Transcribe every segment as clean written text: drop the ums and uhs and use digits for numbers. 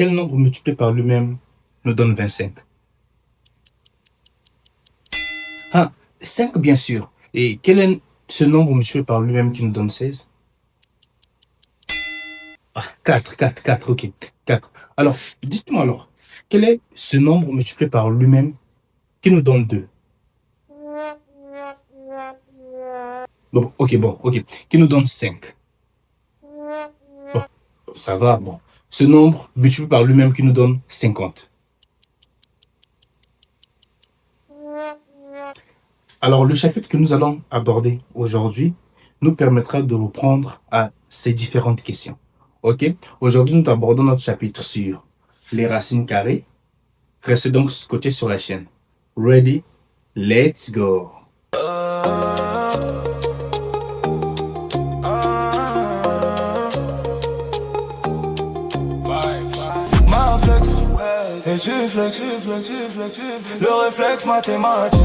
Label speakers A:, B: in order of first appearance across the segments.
A: quel nombre multiplié par lui-même nous donne 25? Ah, 5 bien sûr. Et quel est ce nombre multiplié par lui-même qui nous donne 16? Ah, 4, ok. 4. Alors, dites-moi alors, quel est ce nombre multiplié par lui-même qui nous donne 2? Bon, ok. Qui nous donne 5. Bon, ça va, bon. Ce nombre multiplié par lui-même qui nous donne 50. Alors, le chapitre que nous allons aborder aujourd'hui nous permettra de reprendre à ces différentes questions. Ok? Aujourd'hui, nous abordons notre chapitre sur les racines carrées. Restez donc scotchés sur la chaîne. Ready? Let's go!
B: Ma flex, et tu flex, le réflexe mathématique.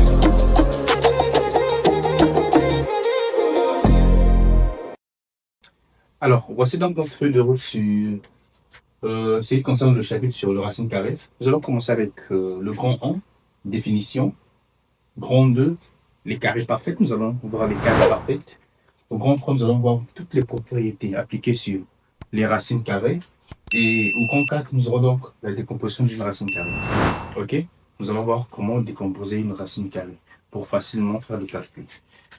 A: Alors, voici donc notre feuille de route sur ce qui concerne le chapitre sur le racine carrée. Nous allons commencer avec le grand 1, définition. Grand 2, les carrés parfaits. Nous allons voir les carrés parfaits. Au grand 3, nous allons voir toutes les propriétés appliquées sur les racines carrées. Et au grand 4, nous aurons donc la décomposition d'une racine carrée. Ok? Nous allons voir comment décomposer une racine carrée pour facilement faire le calcul.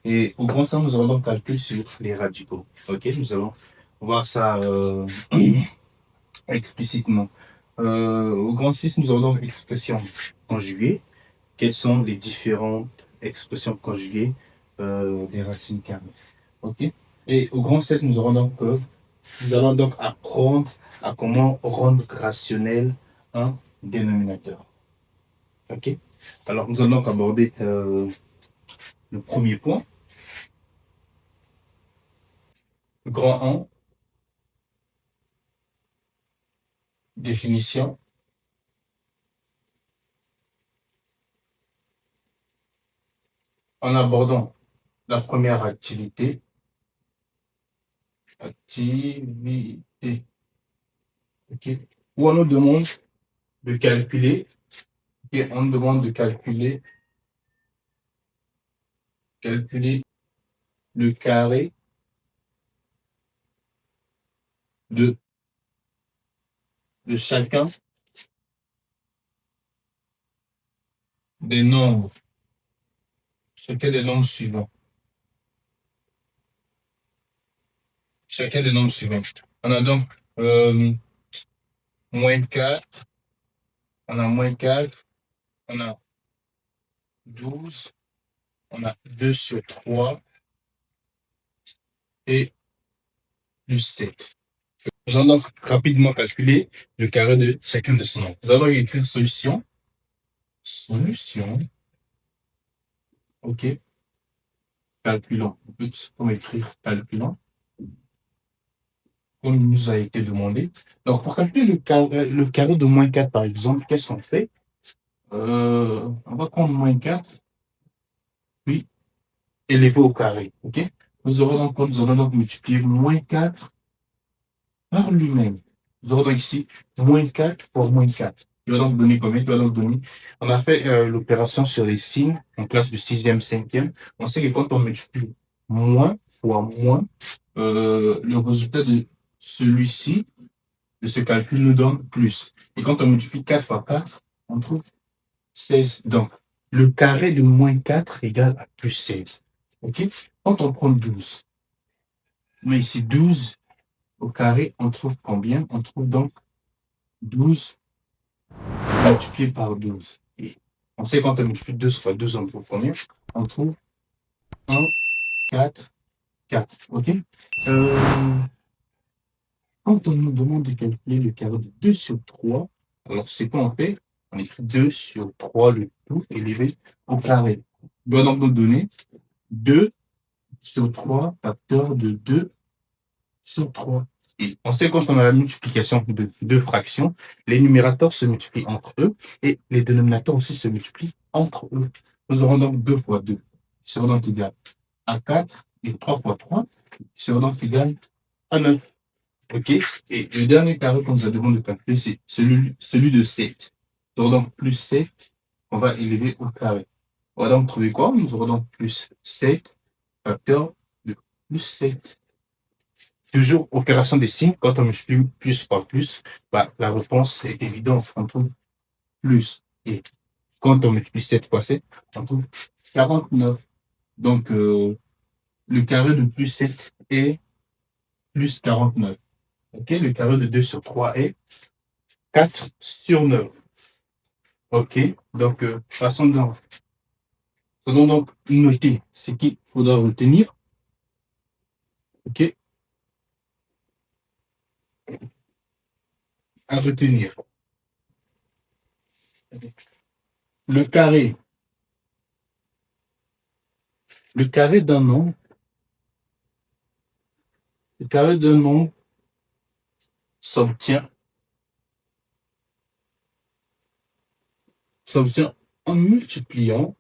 A: Et au grand 5, nous aurons donc calcul sur les radicaux. Ok? Nous allons voir ça explicitement. Au grand 6, nous aurons donc expression conjuguée. Quelles sont les différentes expressions conjuguées des racines carrées? Ok? Et au grand 7, nous allons donc apprendre à comment rendre rationnel un dénominateur. Ok? Alors, nous allons donc aborder le premier point. Le grand 1, définition. En abordant la première activité. Ok? Où on nous demande de calculer. Et on nous demande de calculer le carré de chacun des nombres. Chacun des nombres suivants. Chacun des nombres suivants. On a donc moins 4, on a moins 4, on a 12, on a 2 sur 3 et plus 7. Nous allons donc rapidement calculer le carré de chacun de ces nombres. Nous allons écrire solution. Solution. OK. Calculons. On peut tout simplement écrire calculons. Comme il nous a été demandé. Donc, pour calculer le carré de moins 4, par exemple, qu'est-ce qu'on fait? On va prendre moins 4, puis élevé au carré. OK? Nous allons donc multiplier moins 4 par lui-même. Nous aurons donc ici moins 4 fois moins 4. Il va donc donner combien? Il va donc donner. On a fait l'opération sur les signes en classe de 6e, 5e. On sait que quand on multiplie moins fois moins, le résultat de celui-ci, de ce calcul, nous donne plus. Et quand on multiplie 4 fois 4, on trouve 16. Donc, le carré de moins 4 égale à plus 16. OK? Quand on prend 12, mais ici 12 au carré, on trouve combien? On trouve donc 12 multiplié par 12. Et on sait quand on multiplie 12 fois 12, on trouve combien? On trouve 1, 4, 4. OK? Quand on nous demande de calculer le carré de 2 sur 3, alors c'est quoi on fait? On écrit 2 sur 3, le tout élevé au carré. Il doit donc nous donner 2 sur 3 facteur de 2 sur 3. Et on sait quand on a la multiplication de deux fractions, les numérateurs se multiplient entre eux et les dénominateurs aussi se multiplient entre eux. Nous aurons donc 2 fois 2, qui sera donc égal à 4, et 3 fois 3, qui sera donc égal à 9. OK? Et le dernier carré qu'on nous a demandé de calculer, c'est celui de 7. Donc, plus 7, on va élever au carré. On va donc trouver quoi? Nous aurons donc plus 7 facteur de plus 7. Toujours opération des signes, quand on multiplie plus par plus, bah, la réponse est évidente. On trouve plus. Et quand on multiplie 7 fois 7, on trouve 49. Donc, le carré de plus 7 est plus 49. OK? Le carré de 2 sur 3 est 4 sur 9. OK? Donc, façon donc noter ce qu'il faudra retenir. OK? À retenir. Le carré. Le carré d'un nombre. Le carré d'un nombre s'obtient en multipliant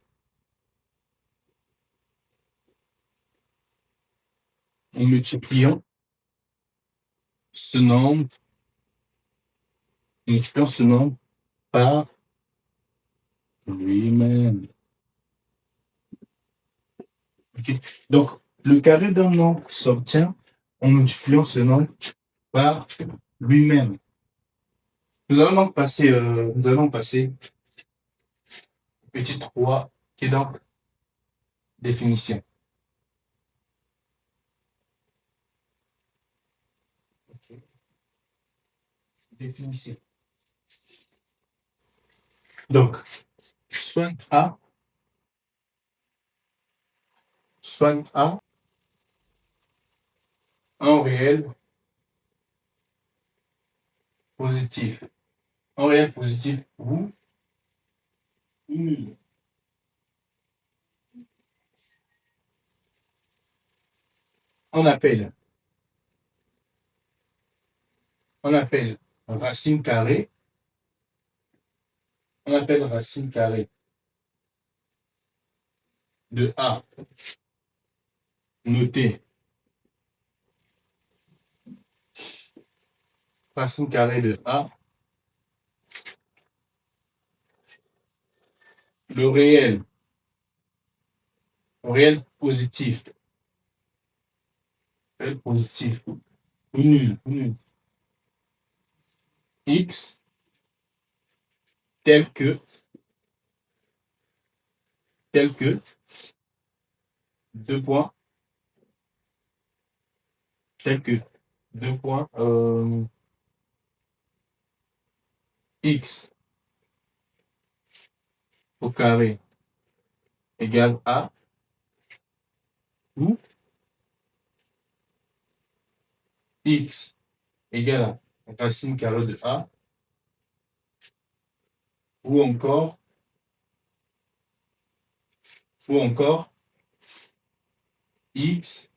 A: ce nombre, par lui-même. Okay. Donc, le carré d'un nombre s'obtient en multipliant ce nombre par lui-même. Nous allons passer petit 3 qui est donc définition. Okay. Définition. Donc, soit A, un réel positif. Un réel positif ou nul. On appelle racine carrée. On appelle racine carrée de A noté racine carrée de A, le réel positif, ou nul, x tel que deux points, x au carré égale a, ou x égale à racine carrée de a, ou encore x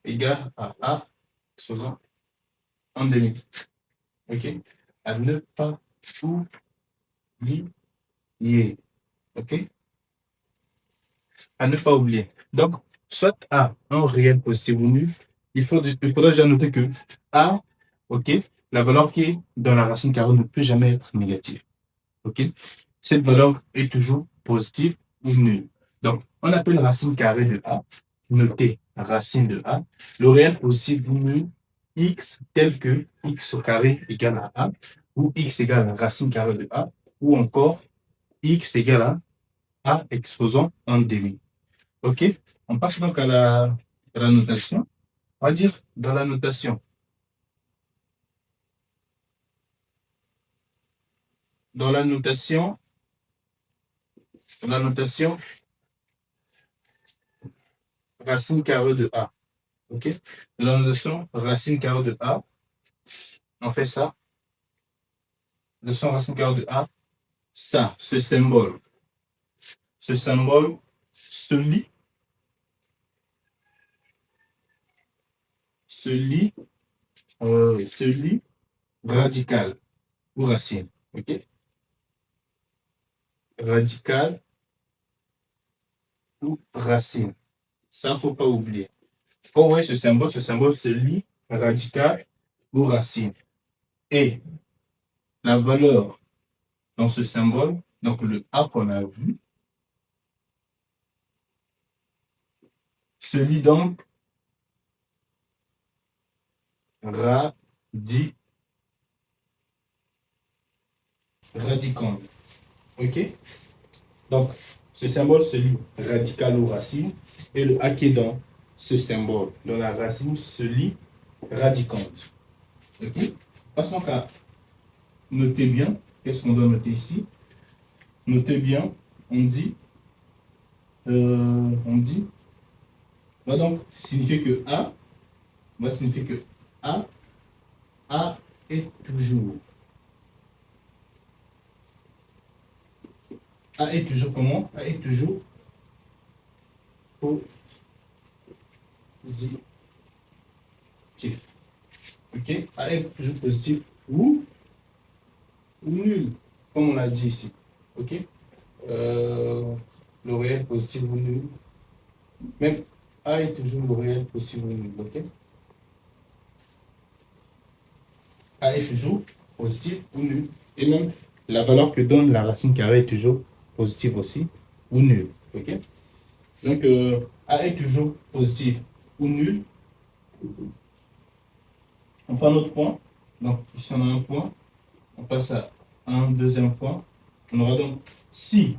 A: égale à a exposant en demi. OK? À ne pas oublier. OK? À ne pas oublier. Donc, soit A, un réel positif ou nul, il faudra déjà noter que A, OK, la valeur qui est dans la racine carrée ne peut jamais être négative. OK? Cette valeur est toujours positive ou nulle. Donc, on appelle racine carrée de A, noter racine de A, le réel positif ou nul, x tel que x au carré égale à A, ou x égale à racine carrée de A, ou encore x égale à A exposant un demi. OK? On passe donc à la notation. On va dire dans la notation. Dans la notation, racine carrée de A. OK? Dans la notation racine carrée de A, on fait ça. Notation racine carrée de A, ça, ce symbole se lit radical ou racine. OK? Radical ou racine. Ça, il ne faut pas oublier. Quand on voit ce symbole se lit radical aux racines. Et la valeur dans ce symbole, donc le A qu'on a vu, se lit donc radicande. OK? Donc, ce symbole se lit radical aux racines et le A qui est dans ce symbole, dans la racine, se lit radicande. OK? Passons à noter bien. Qu'est-ce qu'on doit noter ici? Notez bien, on dit, va donc signifier que A, va signifier que A est toujours. A est toujours comment? A est toujours positif. Ok? A est toujours positif ou nul, comme on l'a dit ici. Ok? Le réel positif ou nul. Même A est toujours le réel positif ou nul. Ok? A est toujours positif ou nul. Et même la valeur que donne la racine carrée est toujours positive aussi ou nulle. Ok? Donc, A est toujours positif ou nul. On prend notre point. Donc, ici, on a un point. On passe à un deuxième point. On aura donc si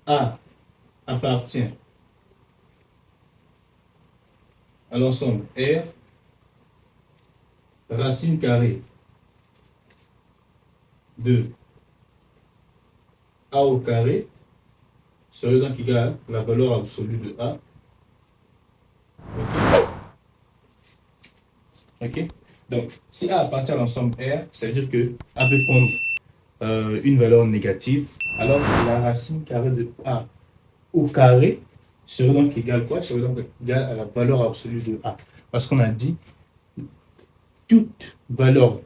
A: A appartient à l'ensemble R, racine carrée de A au carré serait donc égal à la valeur absolue de A. OK? Donc, si A appartient à l'ensemble R, ça veut dire que A peut prendre une valeur négative. Alors, la racine carrée de A au carré serait donc égal quoi? Serait donc égal à la valeur absolue de A. Parce qu'on a dit toute valeur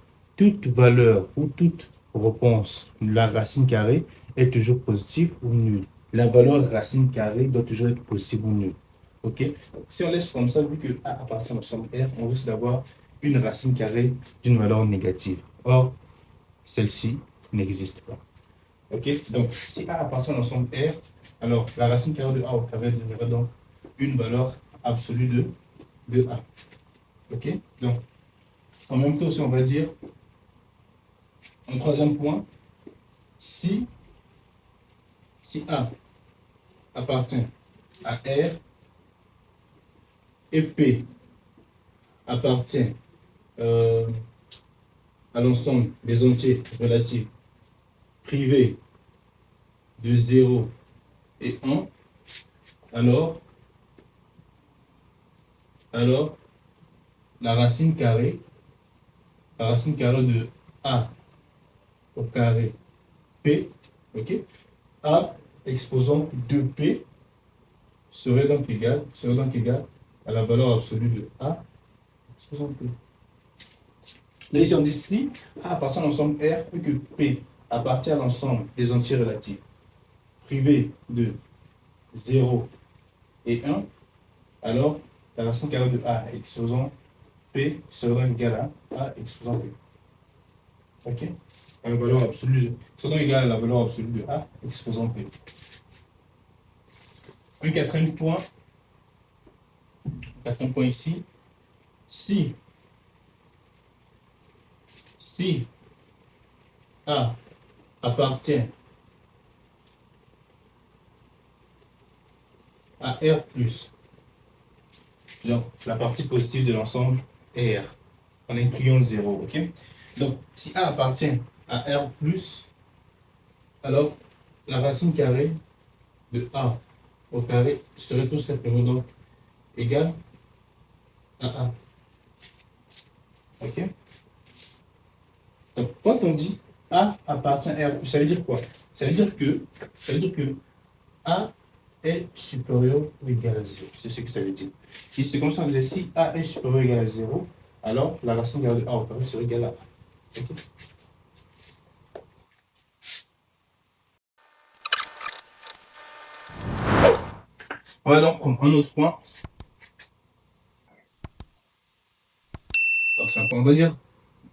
A: ou toute réponse de la racine carrée est toujours positive ou nulle. La valeur racine carrée doit toujours être positive ou nulle. OK? Si on laisse comme ça, vu que A appartient à l'ensemble R, on risque d'avoir une racine carrée d'une valeur négative. Or, celle-ci n'existe pas. OK? Donc, si A appartient à l'ensemble R, alors la racine carrée de A au carré donnera donc une valeur absolue de A. OK? Donc, en même temps, si on va dire, en troisième point, si A appartient à R et P appartient à l'ensemble des entiers relatifs privés de 0 et 1, alors la racine carrée de A au carré P, ok, A exposant 2P serait donc égal à la valeur absolue de A exposant P. Là, ici, on dit si A appartient à l'ensemble R et que P appartient à l'ensemble des entiers relatifs privés de 0 et 1, alors la racine carrée de A exposant P sera égale à A exposant P. OK? La valeur absolue sera égale à la valeur absolue de A exposant P. Un quatrième point ici. Si A appartient à R plus, donc la partie positive de l'ensemble R, en incluant 0, ok? Donc, si A appartient à R plus, alors la racine carrée de A au carré serait tout simplement donc égale à A. Ok? Donc, quand on dit A appartient à R plus, ça veut dire quoi? Ça veut dire que A est supérieur ou égal à 0. C'est ce que ça veut dire. Si c'est comme ça, on disait si A est supérieur ou égal à 0, alors la racine carrée de A au carré serait égale à A. Okay. On va donc prendre un autre point. On va dire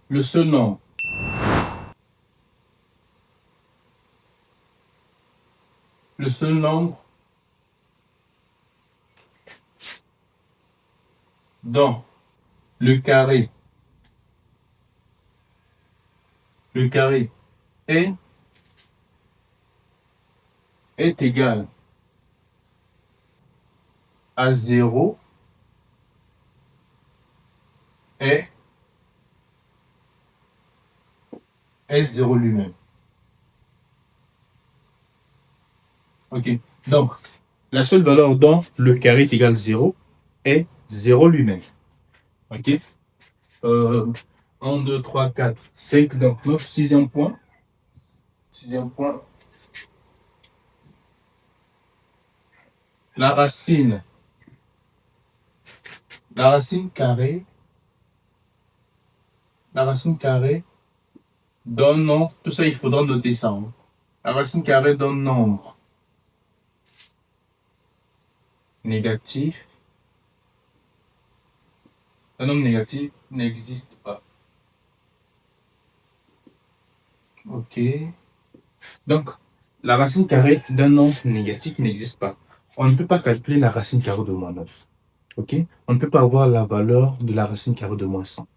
A: le seul nombre. Le seul nombre dont le carré est, est égal à 0 est 0 lui-même. Ok. Donc, la seule valeur dont le carré est égal à 0 est 0 lui-même. Ok. 1, 2, 3, 4, 5. Donc, notre sixième point. Sixième point. La racine carrée. La racine carrée d'un nombre. Tout ça, il faudra noter ça. Hein. La racine carrée d'un nombre négatif. Un nombre négatif n'existe pas. Ok. Donc, la racine carrée d'un nombre négatif n'existe pas. On ne peut pas calculer la racine carrée de moins 9. Ok. On ne peut pas avoir la valeur de la racine carrée de moins 100.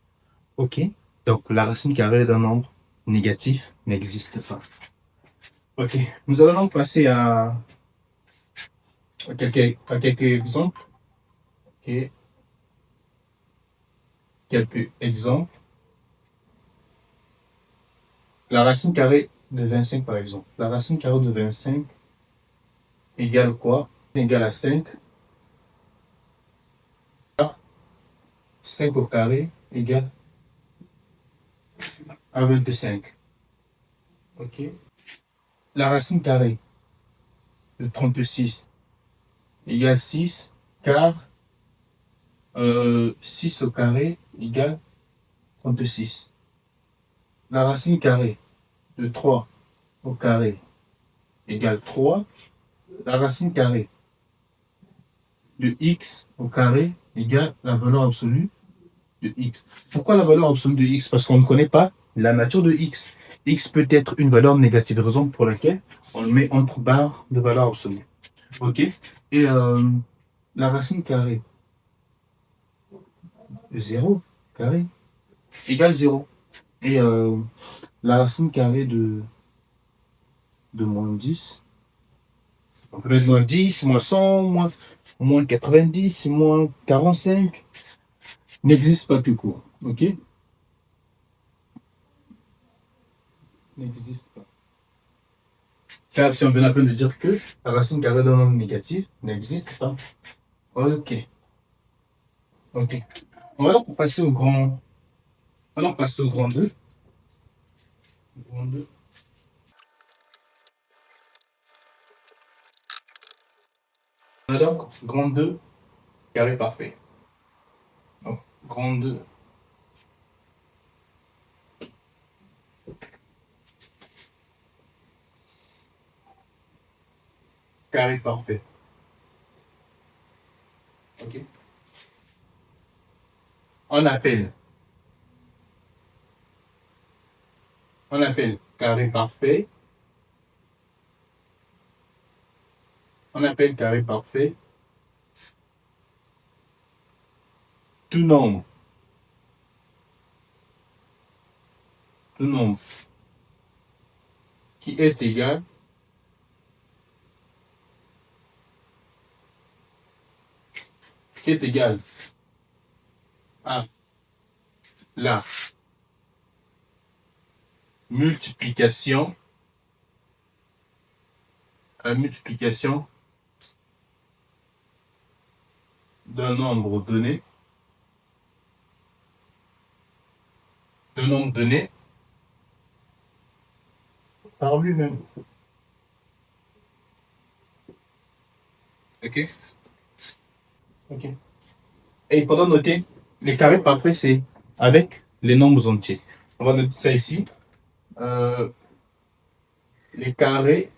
A: Ok. Donc, la racine carrée d'un nombre négatif n'existe pas. Ok. Nous allons donc passer à quelques exemples. Ok. Quelques exemples. La racine carrée de 25, par exemple. La racine carrée de 25 égale quoi? Égale à 5. 5 au carré égale à 25. Ok. La racine carrée de 36 égale 6, car 6 au carré égale 36. La racine carrée de 3 au carré égale 3. La racine carrée de x au carré égale la valeur absolue de x. Pourquoi la valeur absolue de x? Parce qu'on ne connaît pas la nature de x. X peut être une valeur négative, raison pour laquelle on le met entre barres de valeur absolue. Ok. Et la racine carrée de 0 carré égale 0. Et la racine carrée de moins 10, on peut mettre moins 10, moins 100, moins 90, moins 45, n'existe pas tout court. Ok. N'existe pas. Car si on vient à peine de dire que la racine carrée d'un nombre négatif n'existe pas. Ok. Ok. On va donc passer au grand. On va donc passer au grand 2. Grand 2. On a donc grand 2 carré parfait. Donc, grand 2 carré parfait. Ok. On appelle. On appelle carré parfait. On appelle carré parfait tout nombre. Tout nombre qui est égal à la multiplication d'un nombre donné par lui-même. Ok. Ok. Et il faudra noter les carrés parfaits, c'est avec les nombres entiers. On va noter ça ici. Les carrés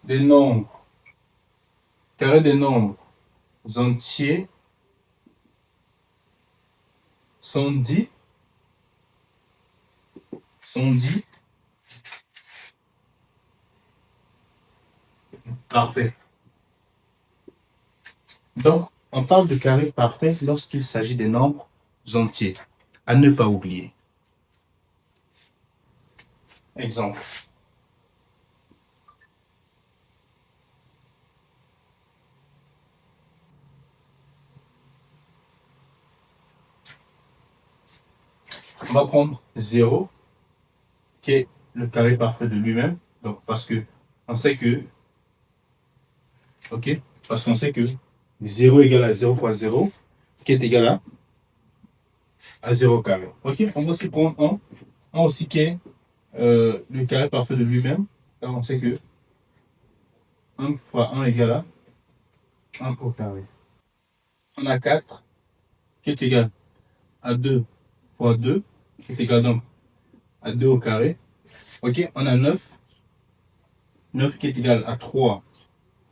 A: des nombres carré des nombres entiers sont dits parfaits. Donc, on parle de carré parfait lorsqu'il s'agit des nombres entiers. À ne pas oublier. Exemple. On va prendre 0, qui est le carré parfait de lui-même. Donc, parce qu'on sait que 0 égale à 0 fois 0, qui est égal à 0 carré. Ok, on va aussi prendre 1. 1 aussi qui est le carré parfait de lui-même. Car on sait que 1 fois 1 égale à 1 au carré. On a 4 qui est égal à 2 fois 2, qui est égal donc à 2 au carré. Ok, on a 9. 9 qui est égal à 3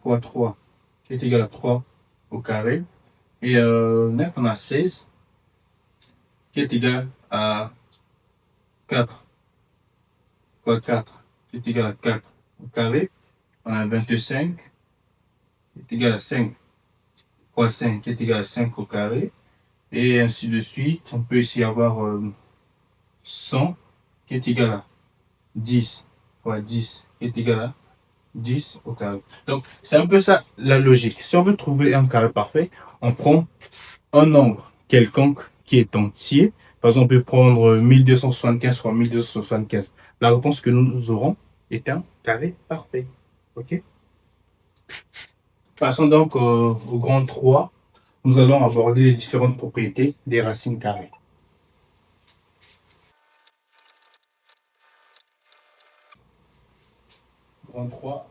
A: fois 3, qui est égal à 3 au carré. Et 9, on a 16, qui est égal à 4 fois 4, qui est égal à 4 au carré. On a 25, qui est égal à 5 fois 5, qui est égal à 5 au carré. Et ainsi de suite. On peut ici avoir 100, qui est égal à 10 fois 10, qui est égal à 10 au carré. Donc, c'est un peu ça la logique. Si on veut trouver un carré parfait, on prend un nombre quelconque qui est entier. Par exemple, on peut prendre 1275 fois 1275. La réponse que nous aurons est un carré parfait. OK? Passons donc au grand 3. Nous allons aborder les différentes propriétés des racines carrées. Grand 3.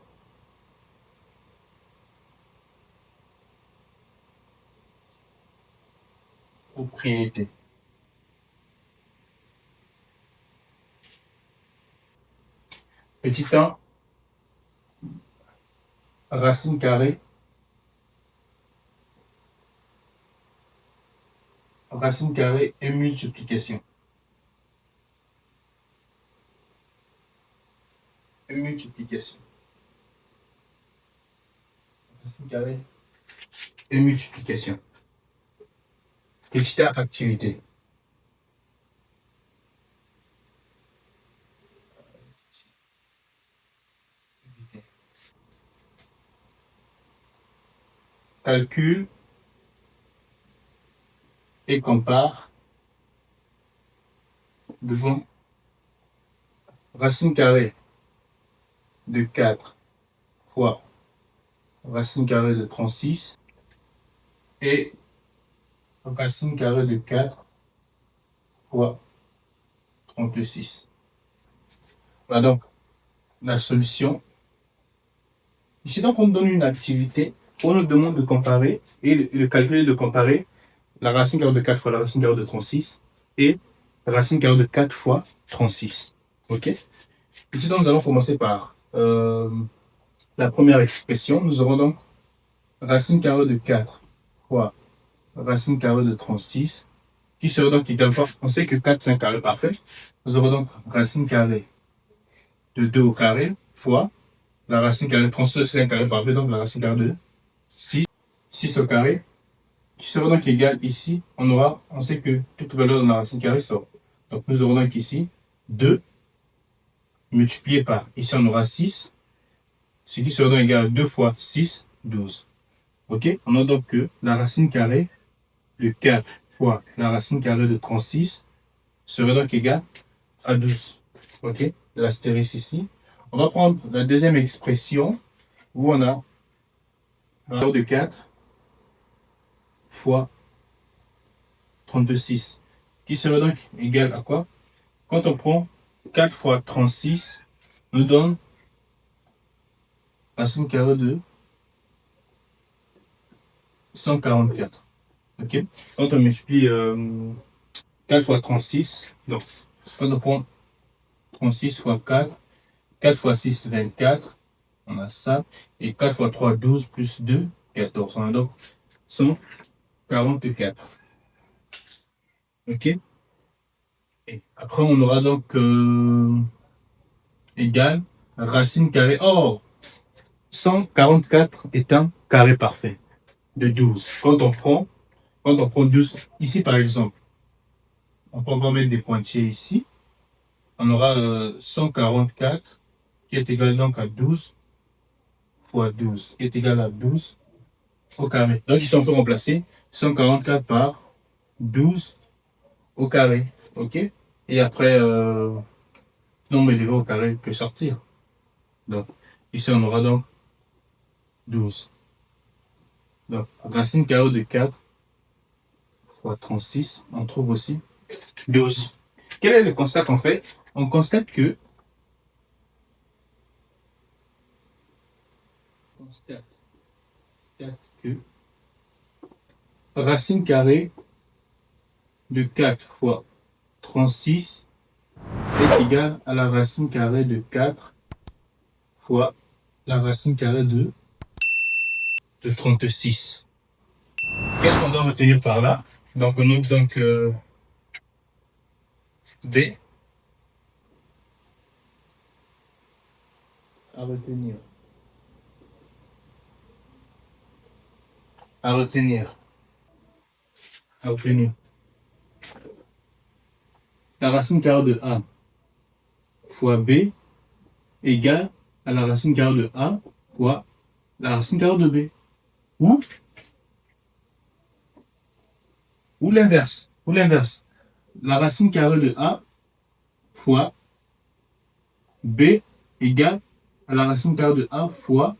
A: Propriétés. Petit 1, racine carrée. Racine carrée et multiplication. Et multiplication. Racine carrée et multiplication. Petite activité. Calcule et compare devant racine carrée de 4 fois racine carrée de 36 et racine carrée de 4 fois 36. Voilà donc la solution. Ici, donc, on nous donne une activité, on nous demande de comparer et le calcul de comparer la racine carrée de 4 fois la racine carrée de 36 et la racine carrée de 4 fois 36. OK? Ici, donc, nous allons commencer par la première expression. Nous aurons donc racine carrée de 4 fois racine carrée de 36 qui sera donc égal à, on sait que 4 c'est un carré parfait. Nous aurons donc racine carrée de 2 au carré fois la racine carrée de 36 c'est un carré parfait, donc la racine carrée de 6 au carré qui sera donc égal ici, on sait que toute valeur de la racine carrée sort. Donc nous aurons donc ici 2 multiplié par, ici on aura 6, ce qui sera donc égal à 2 fois 6, 12. Ok, on a donc que la racine carrée de 4 fois la racine carrée de 36 serait donc égal à 12. Ok, l'astérisque ici. On va prendre la deuxième expression où on a la valeur de 4 fois 36 qui serait donc égal à quoi? Quand on prend 4 fois 36, nous donne racine carrée de 144. Ok? Quand on multiplie 4 fois 36, donc quand on prend 36 fois 4, 4 fois 6, 24, on a ça, et 4 fois 3, 12 plus 2, 14. On a donc 144. OK? Et après, on aura donc égal racine carrée. Oh! 144 est un carré parfait de 12. Quand on prend 12, ici par exemple, on va mettre des pointillés ici. On aura 144 qui est égal donc à 12 fois 12, qui est égal à 12 au carré. Donc ici, on peut remplacer 144 par 12 au carré. OK? Et après, nombre élevé au carré peut sortir. Donc, ici, on aura donc 12. Donc, racine carrée de 4 fois 36, on trouve aussi 12. Quel est le constat qu'on fait? On constate que racine carrée de 4 fois 36 est égal à la racine carrée de 4 fois la racine carrée de 36. Qu'est-ce qu'on doit retenir par là? Donc, on note donc D à retenir. À retenir. À retenir. La racine carrée de A fois B égale à la racine carrée de A fois la racine carrée de B. Ou l'inverse. Ou l'inverse. La racine carrée de A fois B égale à la racine carrée de A fois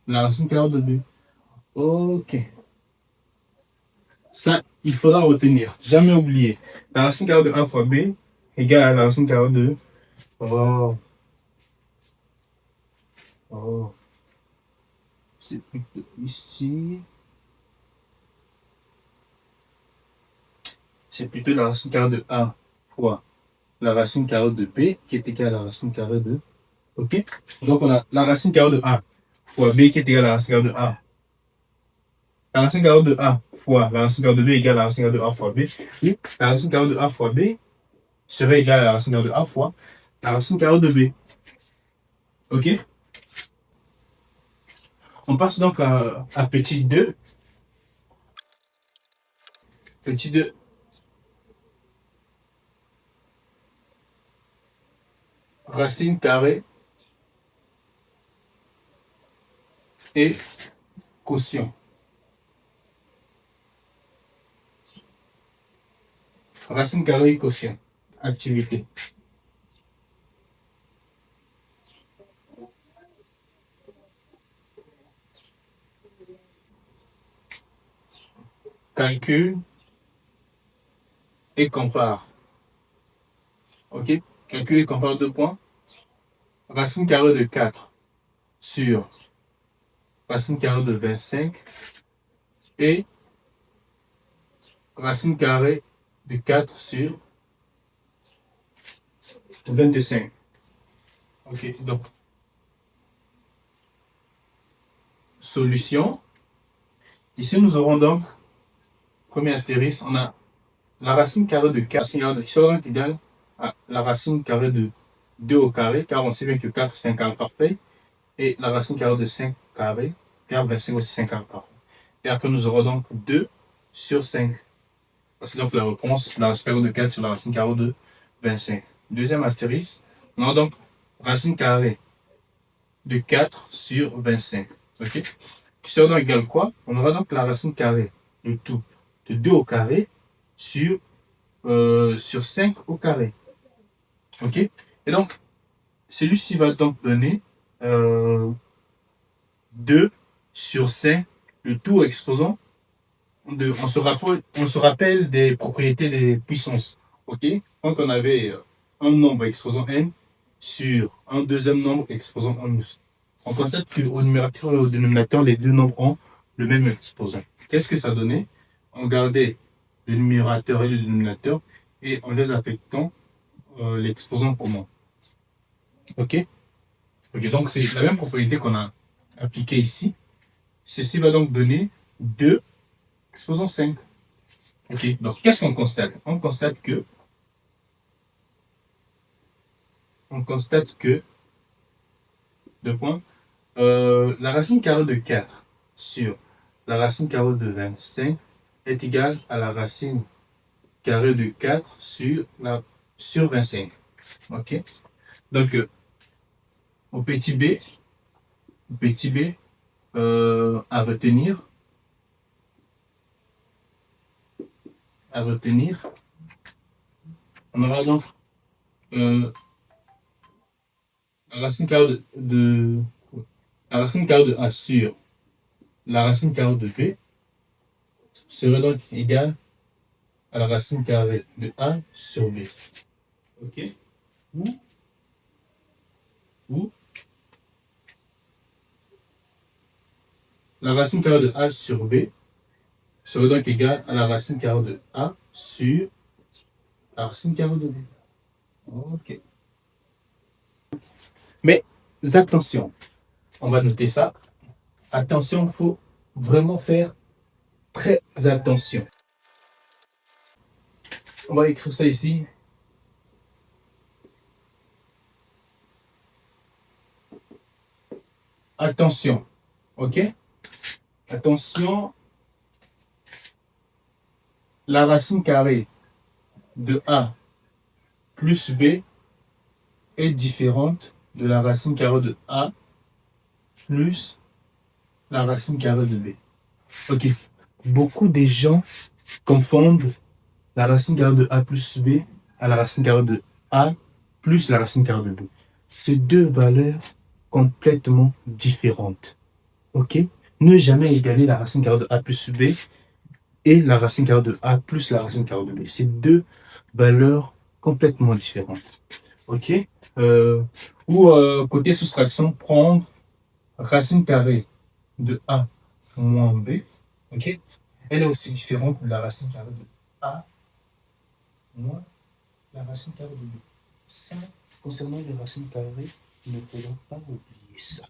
A: la racine carrée de B. Ok. Ça, il faudra retenir. Jamais oublier. La racine carrée de A fois B égale à la racine carrée de... Oh. Oh. C'est plutôt ici. C'est plutôt la racine carrée de A fois la racine carrée de B qui est égale à la racine carrée de... OK? Donc, on a la racine carrée de A fois B qui est égale à la racine carrée de A. La racine carrée de A fois la racine carrée de B égale à la racine carrée de A fois B. Et la racine carrée de A fois B serait égale à la racine carrée de A fois la racine carrée de B. OK? On passe donc à petit 2. Petit 2. Racine carrée et quotient. Racine carrée et quotient. Activité. Calcule et compare. OK? Calcule et compare 2 points. Racine carrée de 4 sur racine carrée de 25 et racine carrée de 4 sur 25. OK, donc solution. Ici, nous aurons donc, premier astérisque, on a la racine carrée de 4 qui sera donc égale à la racine carrée de 2 au carré, car on sait bien que 4 c'est un carré parfait, et la racine carrée de 5 carré, car 25 aussi c'est un carré parfait. Et après, nous aurons donc 2 sur 5. C'est donc la réponse, la racine carrée de 4 sur la racine carrée de 25. Deuxième astérisque, on a donc racine carrée de 4 sur 25. OK? Qui sera donc égal quoi? On aura donc la racine carrée de tout de 2 au carré sur 5 au carré. OK? Et donc, celui-ci va donc donner 2 sur 5, le tout exposant. On se rappelle des propriétés des puissances. OK? Quand on avait un nombre exposant n sur un deuxième nombre exposant n, on constate qu'au numérateur et au dénominateur, les deux nombres ont le même exposant. Qu'est-ce que ça donnait? On gardait le numérateur et le dénominateur et en les affectant l'exposant commun. OK? OK, donc c'est la même propriété qu'on a appliquée ici. Ceci va donc donner 2 exposant 5. Ok, donc qu'est-ce qu'on constate? On constate que deux points, la racine carrée de 4 sur la racine carrée de 25 est égale à la racine carrée de 4 sur 25. Ok, donc au petit b, à retenir, on aura donc la racine carrée la racine carrée de A sur la racine carrée de B serait donc égale à la racine carrée de A sur B. Ok? Ou la racine carrée de A sur B serait donc égale à la racine carrée de A sur la racine carrée de B. Ok. Mais attention, on va noter ça. Attention, il faut vraiment faire très attention. On va écrire ça ici. Attention, ok? Attention, la racine carrée de A plus B est différente de la racine carrée de A plus la racine carrée de B. Ok, beaucoup de gens confondent la racine carrée de A plus B à la racine carrée de A plus la racine carrée de B. C'est deux valeurs complètement différentes. Ok? Ne jamais égaler la racine carrée de A plus B et la racine carrée de A plus la racine carrée de B. C'est deux valeurs complètement différentes. Ok? Ou côté soustraction, prendre racine carrée de A moins B. Ok? Elle est aussi différente de la racine carrée de A moins la racine carrée de B. Ça, concernant les racines carrées, il ne faudra pas oublier ça.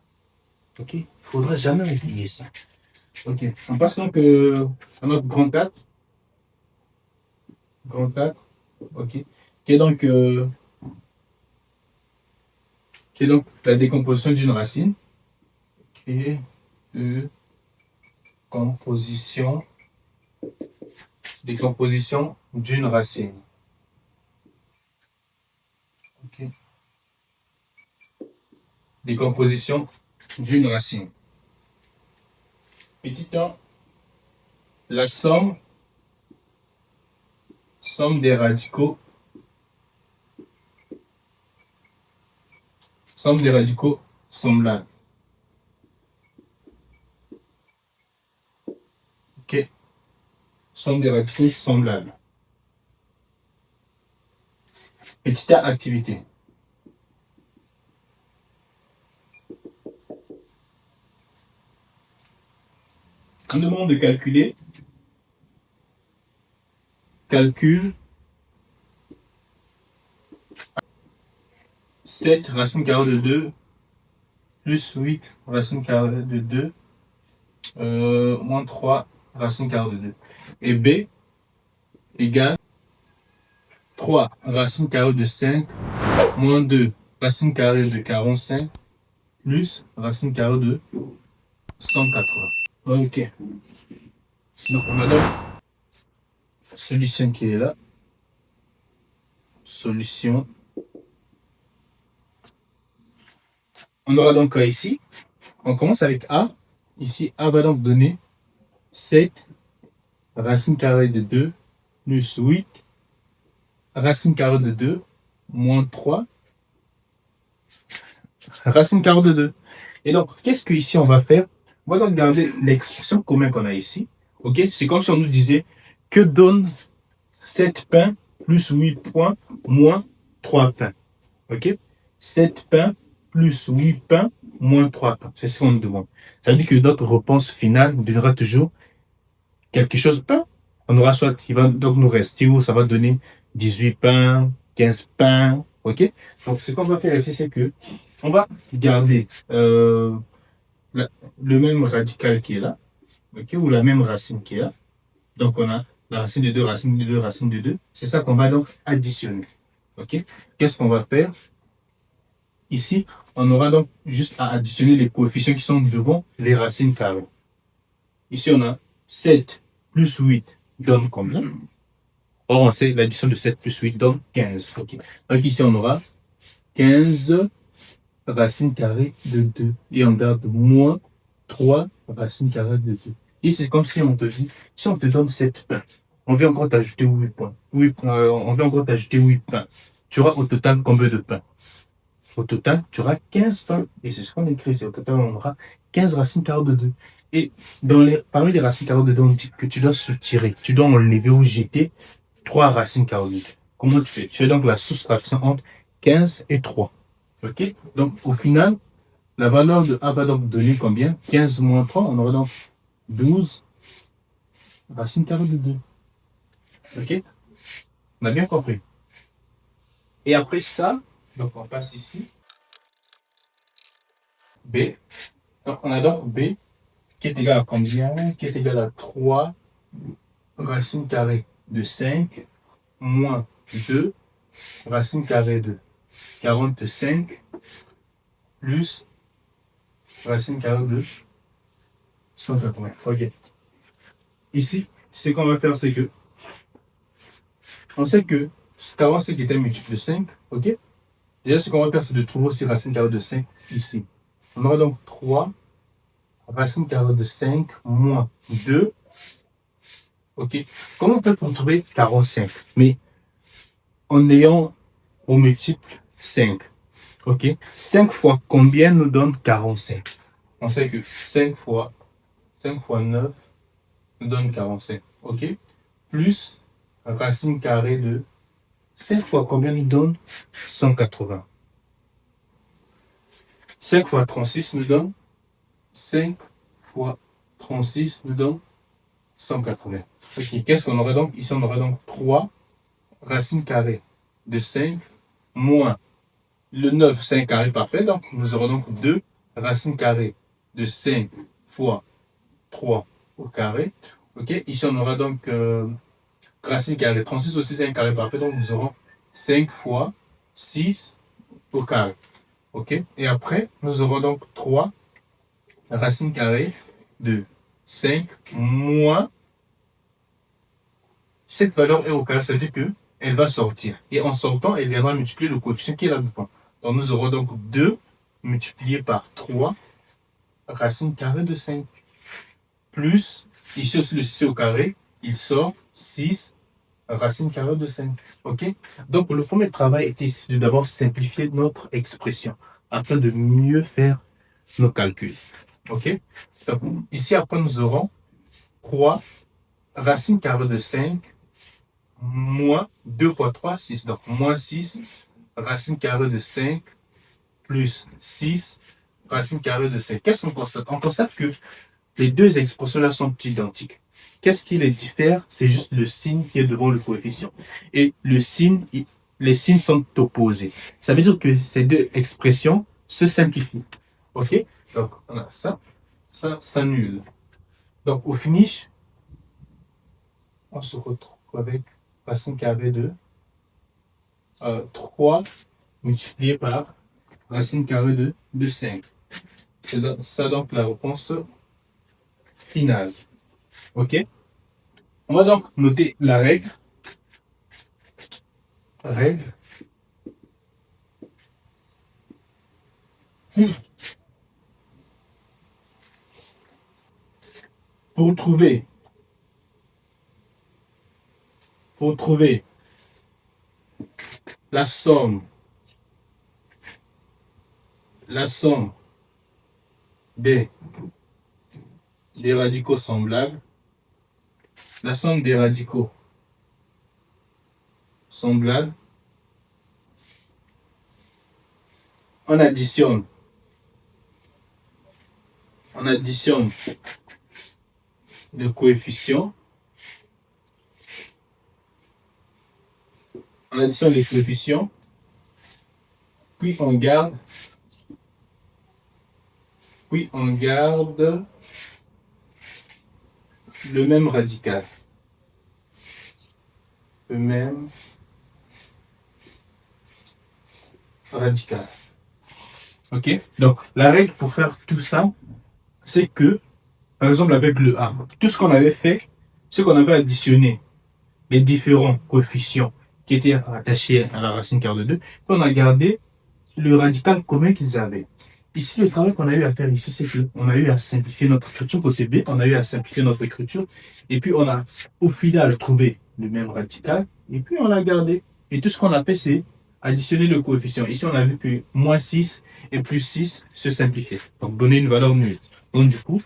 A: Ok? Il ne faudra jamais oublier ça. Ok. On passe donc à notre grand 4. Grand 4. Ok. Qui est donc la décomposition d'une racine. Et décomposition d'une racine. Ok. Décomposition d'une racine. Petit 1, la somme des radicaux semblables. Ok. Somme des radicaux semblables. Petit A, activité. On demande de calculer. Calcul 7 racine carrée de 2 plus 8 racine carrée de 2 moins 3 racine carrée de 2. Et B égale 3 racine carrée de 5 moins 2 racine carrée de 45 plus racine carrée de 180. Ok. Donc on a donc solution qui est là. Solution. On aura donc ici, on commence avec A. Ici, A va donc donner 7 racine carrée de 2 plus 8 racine carrée de 2 moins 3 racine carrée de 2. Et donc, qu'est-ce que ici on va faire? On va donc garder l'expression commune qu'on a ici. Ok? C'est comme si on nous disait que donne 7 pains plus 8 points moins 3 pains. Ok? 7 pains plus 8 pains moins 3 pains. C'est ce qu'on nous demande. Ça veut dire que notre réponse finale donnera toujours quelque chose de pain. On aura soit, il va donc nous rester où ça va donner 18 pains, 15 pains. Ok? Donc, ce qu'on va faire ici, c'est que on va garder le même radical qui est là, okay, ou la même racine qui est là. Donc, on a la racine de 2, racine de 2, racine de 2. C'est ça qu'on va donc additionner. OK? Qu'est-ce qu'on va faire? Ici, on aura donc juste à additionner les coefficients qui sont devant les racines carrées. Ici, on a 7 plus 8 donne combien? Or, on sait l'addition de 7 plus 8 donne 15. Okay. Donc ici, on aura 15 racines carrées de 2. Et on garde moins 3 racines carrées de 2. Ici, c'est comme si on te dit, si on te donne 7 pains, on vient encore t'ajouter 8 points. On vient encore t'ajouter 8 pains. Tu auras au total combien de pains? Au total, tu auras 15 pains. Et c'est ce qu'on écrit. C'est au total, on aura 15 racines carrées de 2. Et parmi les racines carrées de 2, on dit que tu dois soutirer. Tu dois enlever ou jeter 3 racines carrées de 2. Comment tu fais? Tu fais donc la soustraction entre 15 et 3. OK? Donc, au final, la valeur de A va donc donner combien? 15 moins 3, on aura donc 12 racines carrées de 2. OK? On a bien compris. Et après ça, donc on passe ici. B. Donc on a donc B qui est égal à combien? Qui est égal à 3 racines carrées de 5 moins 2 racines carrées de 45 plus racine carrée de 180. OK. Ici, ce qu'on va faire, c'est que on sait que 40 c'est qui était multiple de 5. OK? Déjà, ce qu'on va faire, c'est de trouver aussi racine carrée de 5 ici. On aura donc 3 racine carrée de 5 moins 2. OK? Comment on peut trouver 45? Mais en ayant au multiple 5. OK? 5 fois combien nous donne 45? On sait que 5 fois 9 nous donne 45. OK? Plus racine carrée de 5 fois combien nous donne 180. 5 fois 36 nous donne 5 fois 36 nous donne 180. OK. Qu'est-ce qu'on aurait donc? Ici, on aurait donc 3 racines carrées de 5 moins le 9, 5 carré parfait. Donc, nous aurons donc 2 racines carrées de 5 fois 3 au carré. OK. Ici, on aura donc racine carrée. 36 aussi, c'est un carré parfait. Donc, nous aurons 5 fois 6 au carré. OK. Et après, nous aurons donc 3 racines carrées de 5 moins cette valeur est au carré. Ça veut dire qu'elle va sortir. Et en sortant, elle viendra multiplier le coefficient qui est là-dedans. Donc, nous aurons donc 2 multiplié par 3 racine carrée de 5. Plus, ici aussi le 6 au carré, il sort 6 racine carrée de 5. OK? Donc, le premier travail était ici de d'abord simplifier notre expression afin de mieux faire nos calculs. OK? Donc, ici, après, nous aurons 3 racine carrée de 5 moins 2 fois 3, 6. Donc, moins 6 racine carrée de 5 plus 6 racine carrée de 5. Qu'est-ce qu'on constate? On constate que les deux expressions-là sont identiques. Qu'est-ce qui les diffère? C'est juste le signe qui est devant le coefficient. Et le signe, les signes sont opposés. Ça veut dire que ces deux expressions se simplifient. OK? Donc, on a ça, ça s'annule. Donc, au finish, on se retrouve avec racine carrée de 3 multiplié par racine carrée de 5. C'est ça donc la réponse finale. OK? On va donc noter la règle. Règle. Pour trouver la somme des radicaux semblables, la somme des radicaux semblables, on additionne le coefficient, puis on garde puis on garde le même radical. Le même radical. Ok? Donc, la règle pour faire tout ça, c'est que, par exemple, avec le A, tout ce qu'on avait fait, c'est qu'on avait additionné les différents coefficients qui étaient rattachés à la racine carré de 2, puis on a gardé le radical commun qu'ils avaient. Ici, le travail qu'on a eu à faire ici, c'est qu'on a eu à simplifier notre écriture côté B, on a eu à simplifier notre écriture, et puis on a au final trouvé le même radical, et puis on l'a gardé. Et tout ce qu'on a fait, c'est additionner le coefficient. Ici, on a vu que moins 6 et plus 6 se simplifiaient, donc donner une valeur nulle. Donc du coup,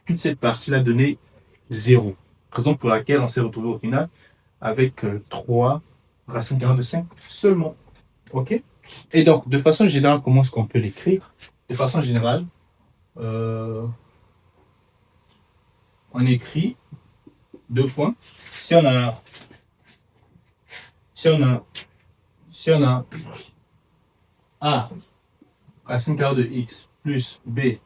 A: toute cette partie-là donnait 0. Raison pour laquelle on s'est retrouvé au final avec 3 racines carrées de 5 seulement. OK? Et donc, de façon générale, comment est-ce qu'on peut l'écrire? De façon générale, on écrit deux points. Si on a A racine carrée de x plus B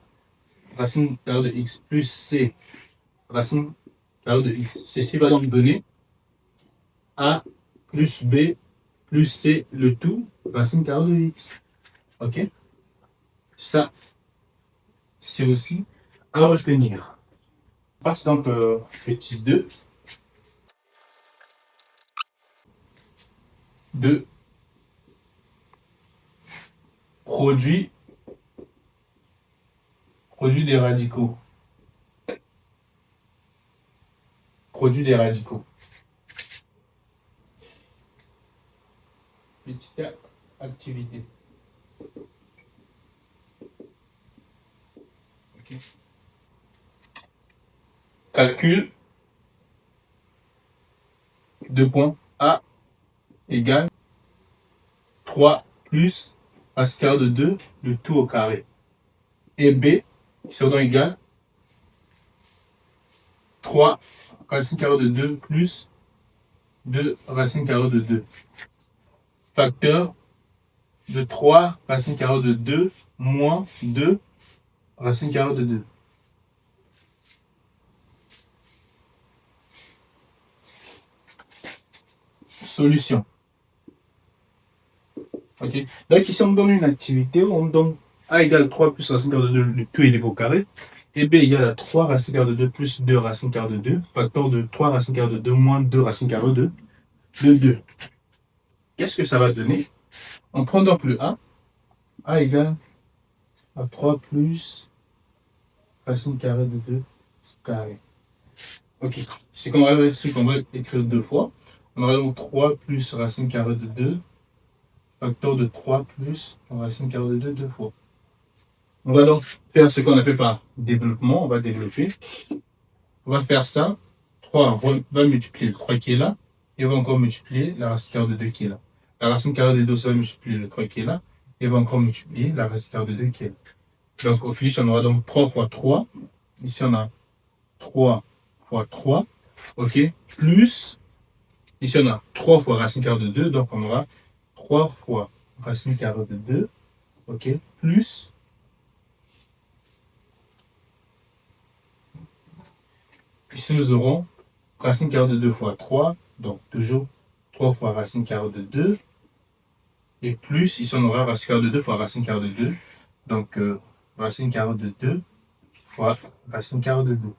A: racine carrée de x plus C racine carrée de x, c'est ce qui va donc donner A plus B plus C le tout racine carrée de x. OK? Ça, c'est aussi à retenir. On passe donc petit 2. De produit des radicaux. Produit des radicaux. Petite activité. Okay. Calcul. 2 points. A égale 3 plus racine carrée de 2, le tout au carré. Et B, qui sera donc égal 3 racine carrée de 2 plus 2 racine carrée de 2. Facteur de 3 racine carrée de 2 moins 2 racine carrée de 2. Solution. Ok. Donc ici, on me donne une activité, on me donne A égale 3 plus racine carrée de 2, le tout est au carré, et B égale à 3 racine carrée de 2 plus 2 racine carrée de 2, facteur de 3 racine carrée de 2 moins 2 racine carrée de 2. Qu'est-ce que ça va donner? On prend donc le A égale à 3 plus racine carrée de 2 carré. Ok. C'est qu'on va écrire deux fois. On aura donc 3 plus racine carrée de 2, facteur de 3 plus racine carrée de 2 deux fois. On va donc faire ce qu'on appelle par développement. On va développer. On va faire ça. 3 va multiplier le 3 qui est là. Et va encore multiplier la racine carrée de 2 qui est là. La racine carrée de 2, ça va multiplier le 3 qui est là. Et va encore multiplier la racine carrée de 2 qui est là. Donc au finish, on aura donc 3 fois 3. Ici, on a 3 fois 3. OK. Plus. Ici, on a 3 fois racine carrée de 2. Donc on aura 3 fois racine carrée de 2. OK. Plus. Ici, nous aurons racine carrée de 2 fois 3, donc toujours 3 fois racine carrée de 2. Et plus, ici, on aura racine carrée de 2 fois racine carrée de 2. Donc, racine carrée de 2 fois racine carrée de 2.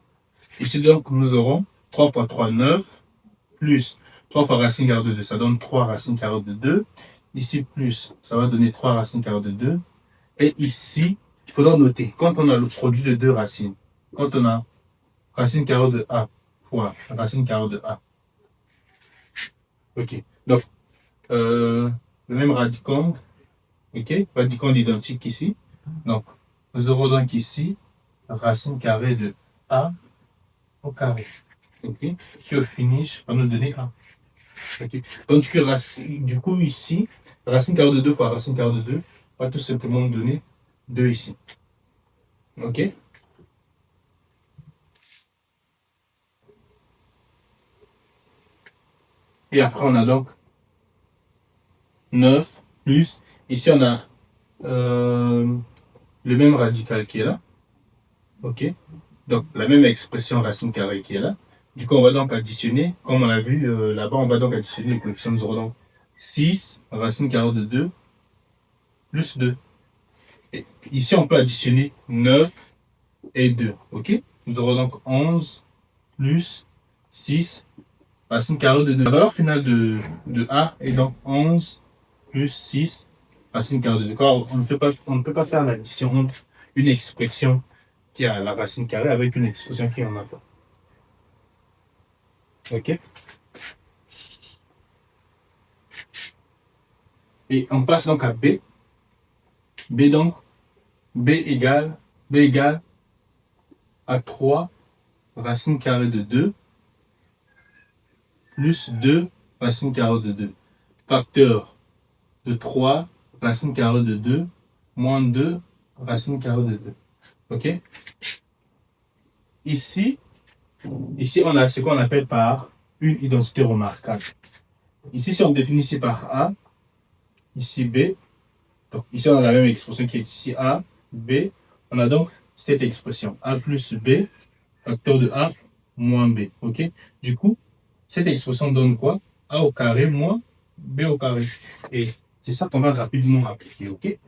A: Ici, donc, nous aurons 3 fois 3, 9, plus 3 fois racine carrée de 2, ça donne 3 racine carrée de 2. Ici, plus, ça va donner 3 racine carrée de 2. Et ici, il faudra noter, quand on a le produit de deux racines, quand on a racine carrée de A fois racine carrée de A. Ok. Donc, le même radicand, ok, radicand identique ici. Donc, nous aurons donc ici racine carrée de A au carré. Ok. Qui au finish va nous donner A. Ok. Donc, du coup, ici, racine carrée de 2 fois racine carrée de 2 va tout simplement nous donner 2 ici. Ok. Et après, on a donc 9 plus, ici on a le même radical qui est là. OK? Donc, la même expression racine carrée qui est là. Du coup, on va donc additionner, comme on l'a vu là-bas, on va donc additionner les coefficients. Nous aurons donc 6 racine carrée de 2 plus 2. Et ici, on peut additionner 9 et 2. OK? Nous aurons donc 11 plus 6 racine carrée de 2. La valeur finale de A est donc 11 plus 6 racine carrée de 2. On ne peut pas faire l'addition entre une expression qui a la racine carrée avec une expression qui en a pas. OK? Et on passe donc à B. B donc, B égale à 3 racine carrée de 2 plus 2 racine carrée de 2. Facteur de 3 racine carrée de 2 moins 2 racine carrée de 2. OK? Ici, on a ce qu'on appelle par une identité remarquable. Ici, si on définit ici par A, ici B, donc ici on a la même expression qui est ici A, B, on a donc cette expression A plus B, facteur de A moins B. OK? Du coup, cette expression donne quoi? A au carré moins B au carré. Et c'est ça qu'on va rapidement appliquer. OK?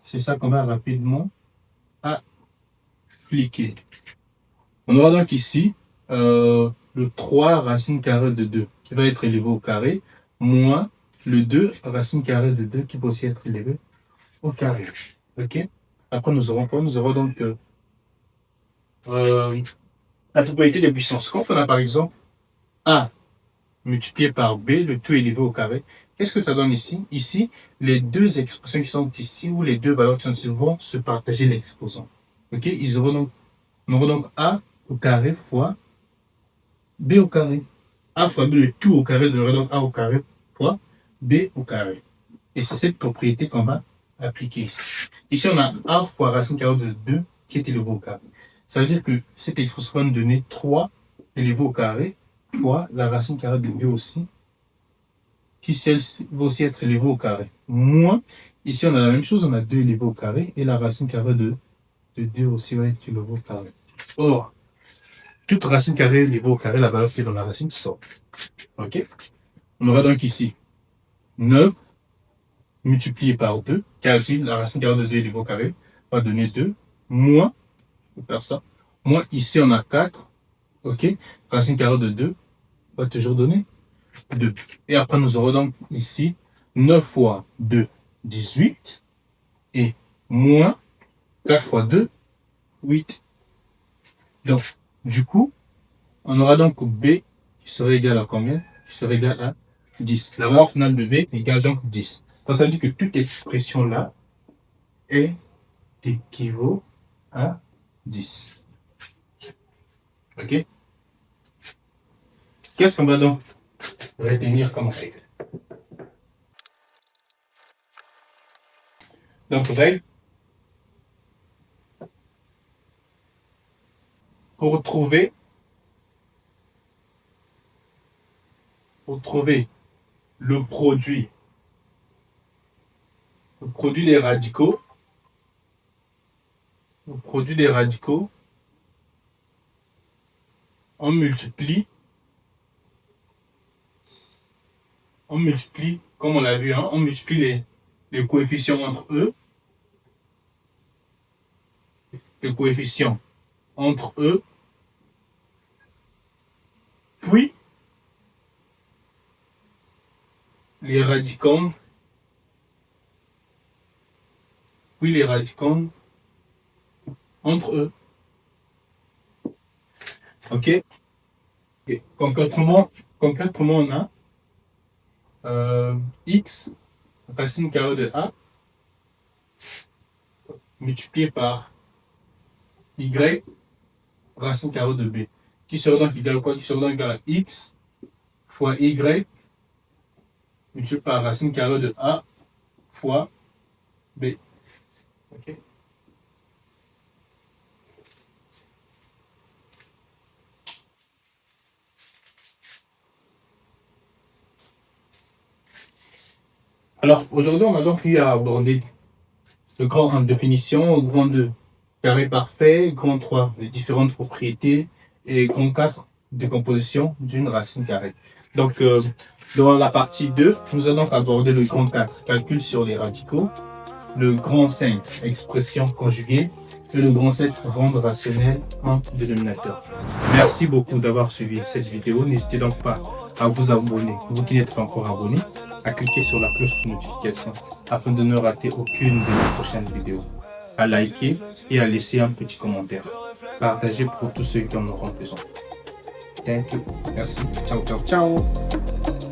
A: C'est ça qu'on va rapidement appliquer. On aura donc ici le 3 racine carrée de 2 qui va être élevé au carré, moins le 2 racine carrée de 2 qui peut aussi être élevé au carré. OK? Après, nous aurons quoi? Nous aurons donc la propriété des puissances. Quand on a par exemple A multiplié par B, le tout élevé au carré, qu'est-ce que ça donne ici? Ici, les deux expressions qui sont ici, ou les deux valeurs qui sont ici, vont se partager l'exposant. OK? On aura donc A au carré fois B au carré. A fois B, le tout au carré donnerait donc A au carré fois B au carré. Et c'est cette propriété qu'on va appliquer ici. Ici, on a A fois racine carrée de 2 qui est élevé au carré. Ça veut dire que cette expression va nous donner 3 élevé au carré fois la racine carrée de B aussi, qui celle-ci va aussi être élevée au carré. Moins, ici on a la même chose, on a 2 élevé au carré, et la racine carrée de 2 aussi va être élevée au carré. Or, toute racine carrée élevée au carré, la valeur qui est dans la racine sort. OK? On aura donc ici 9 multiplié par 2, car ici la racine carrée de 2 élevée au carré va donner 2, moins, on va faire ça, moins ici on a 4, OK? Racine carrée de 2 va toujours donner 2. Et après nous aurons donc ici 9 fois 2, 18, et moins 4 fois 2, 8. Donc, du coup, on aura donc B qui serait égal à combien? Qui serait égal à 10. La valeur finale de B égale donc 10. Donc, ça veut dire que toute expression là est équivaut à 10. OK? Qu'est-ce qu'on va donc retenir comme règle? Donc, règle, pour trouver le produit des radicaux, on multiplie, comme on l'a vu, hein, on multiplie les coefficients entre eux, puis les radicands, entre eux. OK? Okay. Concrètement, on a x racine carrée de a multiplié par y racine carrée de b, qui sera donc égal à quoi? Qui sera donc égal à x fois y multiplié par racine carrée de a fois b. OK? Alors, aujourd'hui, on a donc eu à aborder Le grand 1, définition. Grand 2, carré parfait. Grand 3, les différentes propriétés. Et grand 4, décomposition d'une racine carrée. Donc, dans la partie 2, nous allons aborder le grand 4, calcul sur les radicaux. Le grand 5, expression conjuguée. Et le grand 7, rendre rationnel un dénominateur. Merci beaucoup d'avoir suivi cette vidéo. N'hésitez donc pas à vous abonner, vous qui n'êtes pas encore abonné, à cliquer sur la cloche de notification afin de ne rater aucune de nos prochaines vidéos. À liker et à laisser un petit commentaire. Partagez pour tous ceux qui en auront besoin. Thank you. Merci. Ciao, ciao, ciao.